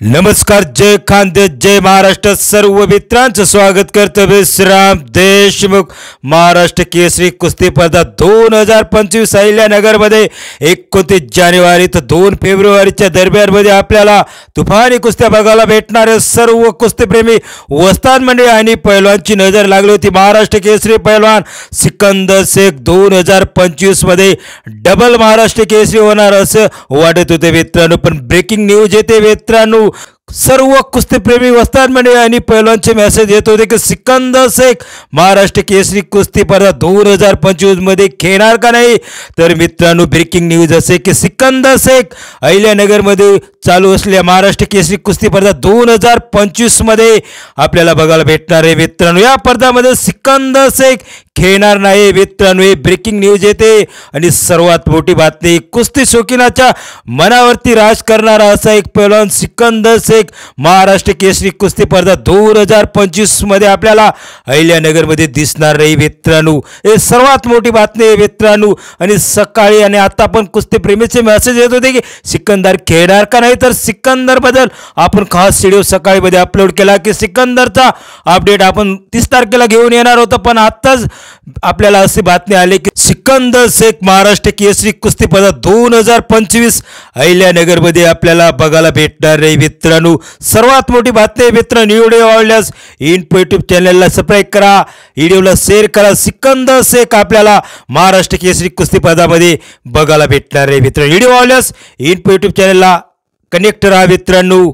नमस्कार, जय खानदेश, जय महाराष्ट्र. सर्व मित्रांचं स्वागत करतो विश्राम देशमुख. महाराष्ट्र केसरी कुस्ती स्पर्धा 2025 अहिल्यानगरमध्ये 29 जानेवारी ते 2 फेब्रुवारीच्या दरम्यानमध्ये आपल्याला तुफानी कुस्त्या बघायला भेटणारे सर्व कुस्तीप्रेमी वस्ताद मंडळी आणि पैलवानची नजर लागली होती. महाराष्ट्र केसरी पैलवान सिकंदर शेख 2025 मध्ये डबल महाराष्ट्र केसरी होणार असं वाटत होते मित्रांनो. पण ब्रेकिंग न्यूज येते मित्रांनो. सर्व कुस्तीप्रेमी वस्ताद मंडळी आणि पैलवानचे मेसेज येत होते की सिकंदर शेख महाराष्ट्र केसरी कुस्ती स्पर्धा 2025 मध्ये खेळणार का नाही. तर मित्रांनो, ब्रेकिंग न्यूज असे की सिकंदर शेख अहिल्यानगरमध्ये चालू असलेल्या महाराष्ट्र केसरी कुस्ती स्पर्धा 2025 मध्ये आपल्याला बघायला भेटणार आहे मित्रांनो. या स्पर्धामध्ये सिकंदर शेख खेळणार नाही मित्रांनो. हे ब्रेकिंग न्यूज येते आणि सर्वात मोठी बातमी, कुस्ती शौकीनाच्या मनावरती राज करणारा असा एक पैलवान सिकंदर शेख महाराष्ट्र केसरी कुस्ती स्पर्धा 2025 मध्ये आपल्याला अहिल्यानगरमध्ये दिसणार नाही मित्रांनो. हे सर्वात मोठी बातमी आहे मित्रांनो. आणि सकाळी आणि आता पण कुस्तीप्रेमीचे मेसेज येत होते की सिकंदर खेळणार का नाही. तर सिकंदर बद्दल आपण खास व्हिडिओ सकाळीमध्ये अपलोड केला की सिकंदरचा अपडेट आपण 30 तारखेला घेऊन येणार होतो. पण आत्ताच आपल्याला अशी बातमी आली की सिकंदर शेख महाराष्ट्र केसरी कुस्ती स्पर्धा 2025 अहिल्यानगरमध्ये आपल्याला बघायला भेटणार नाही मित्रांनो. सर्वात मोठी बातमी मित्रांनो. व्हिडिओ आवडल्यास इन्फो यूट्यूब चॅनलला सबस्क्राईब करा, व्हिडिओला शेअर करा. सिकंदर शेख आपल्याला महाराष्ट्र केसरी कुस्ती स्पर्धामध्ये बघायला भेटणार आहे मित्रांनो. व्हिडिओ आवडल्यास इन्फो यूट्यूब चॅनलला कनेक्ट राहा मित्रांनो.